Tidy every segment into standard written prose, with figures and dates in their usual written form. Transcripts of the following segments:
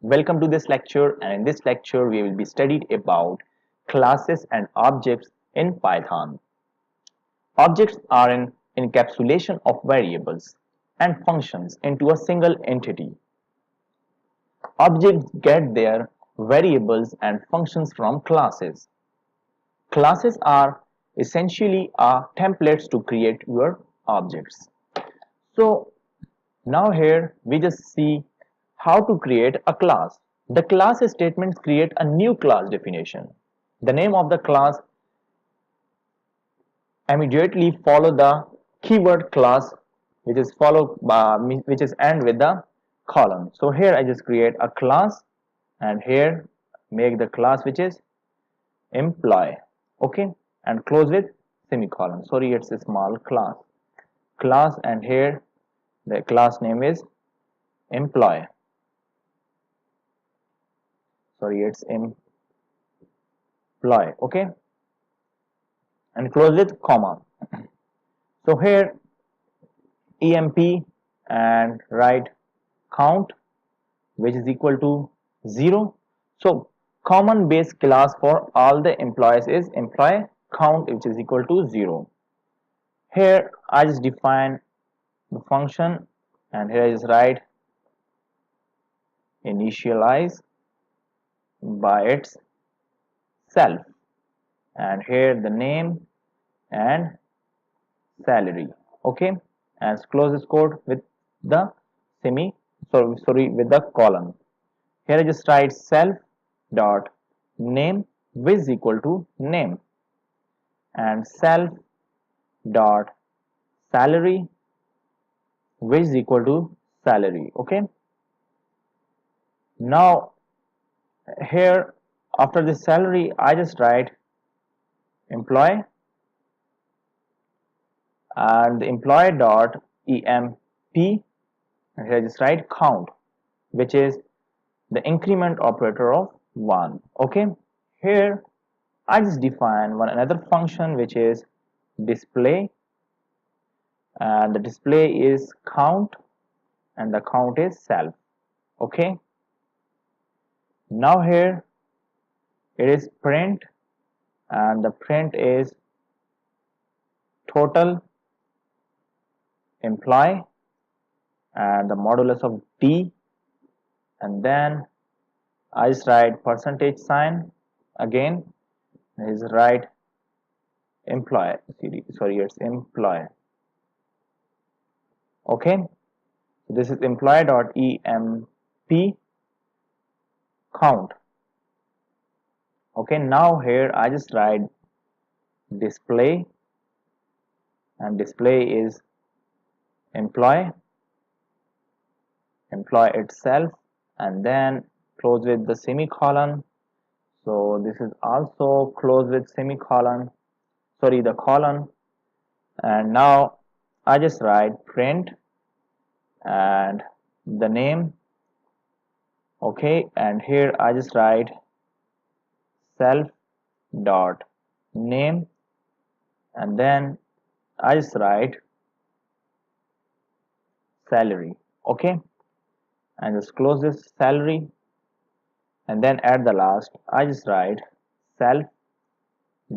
Welcome to this lecture, and in this lecture we will be studied about classes and objects in Python. Objects are an encapsulation of variables and functions into a single entity. Objects get their variables and functions from classes. Classes are essentially templates to create your objects. So now here we just see how to create a class. The class statements create a new class definition. The name of the class immediately follow the keyword class, which is followed by which is end with the colon. So here I just create a class, and here make the class which is employee. Okay, and close with semicolon. Sorry, it's a small class, and here the class name is employee. Sorry, it's employee. Okay, and close with comma. So here emp and write count, which is equal to 0. So common base class for all the employees is employee count, which is equal to 0. Here I just define the function, and here I just write initialize by its self, and here the name and salary. Okay, and close this code with the with the colon. Here I just write self dot name, which is equal to name, and self dot salary, which is equal to salary. Okay, now here after the salary I just write employee, and the employee dot emp, and here I just write count, which is the increment operator of 1. Okay, here I just define one another function which is display, and the display is count, and the count is self. Okay, now here it is print, and the print is total employee and the modulus of d, and then I just write percentage sign again, is write employee, sorry, it's employee. Okay, this is employee dot emp count. Okay, now here I just write display, and display is employee itself, and then close with the semicolon. So this is also close with semicolon, sorry, the colon, and now I just write print and the name. Okay, and here I just write self dot name, and then I just write salary. Okay, and just close this salary, and then at the last I just write self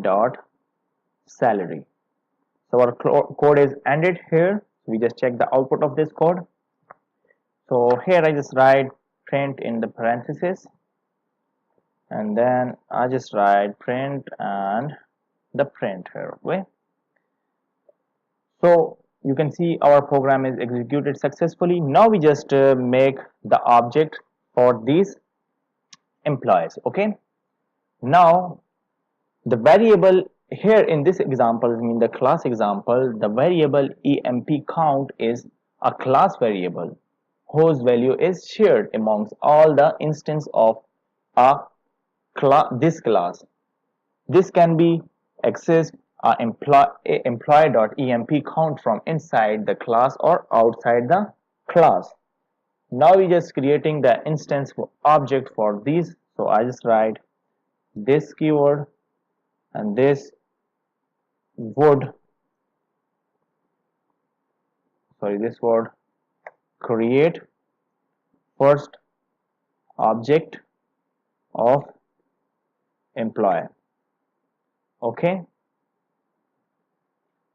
dot salary. So our code is ended here. We just check the output of this code. So here I just write print in the parenthesis, and then I just write print and the print here. Okay, so you can see our program is executed successfully. Now we just make the object for these employees. Okay, now the variable here in this example, I mean the class example, the variable emp count is a class variable whose value is shared amongst all the instance of this class. This can be accessed employee.emp count from inside the class or outside the class. Now we just creating the instance object for these. So I just write this keyword, and this would create first object of employee. Okay,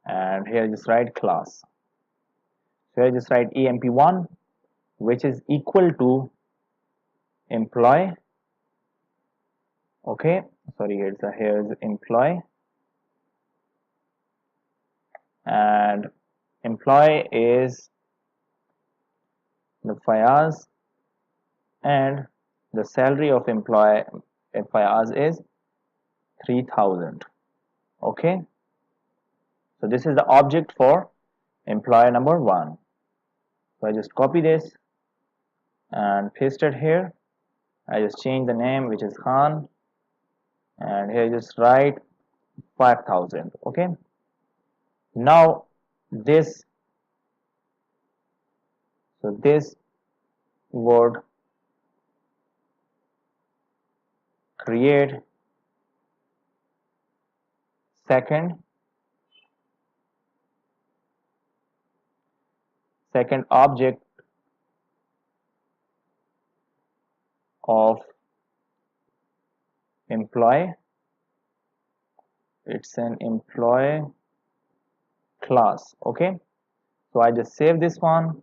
and here just write class. So here just write emp1, which is equal to employee. Okay, sorry, here's employee, and employee is the Fayaz, and the salary of employee Fayaz is 3000. Okay, so this is the object for employee number 1. So I just copy this and paste it here. I just change the name, which is Khan, and here just write 5000. Okay, now this would create second object of employee. It's an employee class. Okay, so I just save this one.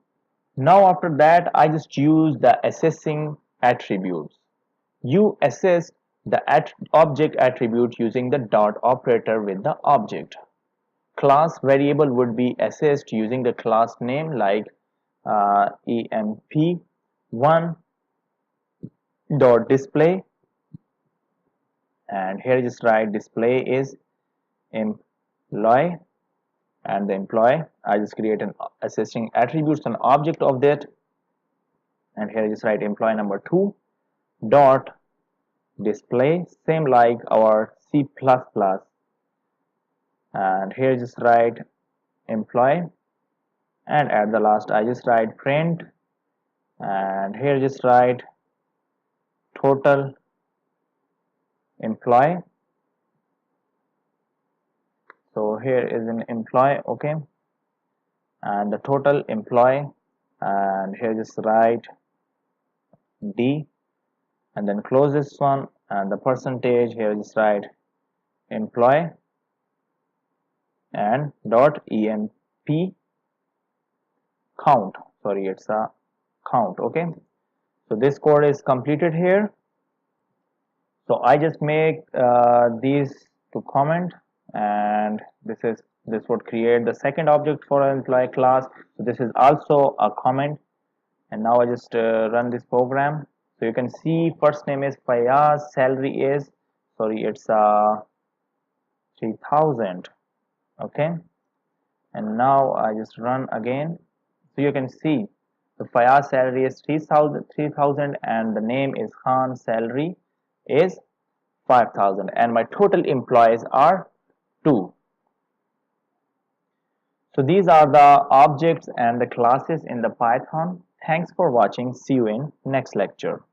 Now after that, I just use the assessing attributes. You assess the object attribute using the dot operator with the object. Class variable would be assessed using the class name, like emp1 dot display, and here just write display is employee, and the employee, I just create an assessing attributes an object of that, and here just write employee number 2 dot display, same like our C++, and here just write employee, and at the last I just write print, and here just write total employee. So here is an employee. Okay, and the total employee, and here just write D, and then close this one, and the percentage, here just write employee and dot emp count. Sorry, it's a count. Okay, so this code is completed here. So I just make these to comment, and this would create the second object for an employee class. So this is also a comment, and now I just run this program. So you can see first name is Fayaz, salary is, sorry, it's 3000. Okay, and now I just run again. So you can see the Fayaz salary is 3000, and the name is Khan, salary is 5000, and my total employees are 2. So these are the objects and the classes in the Python. Thanks for watching. See you in next lecture.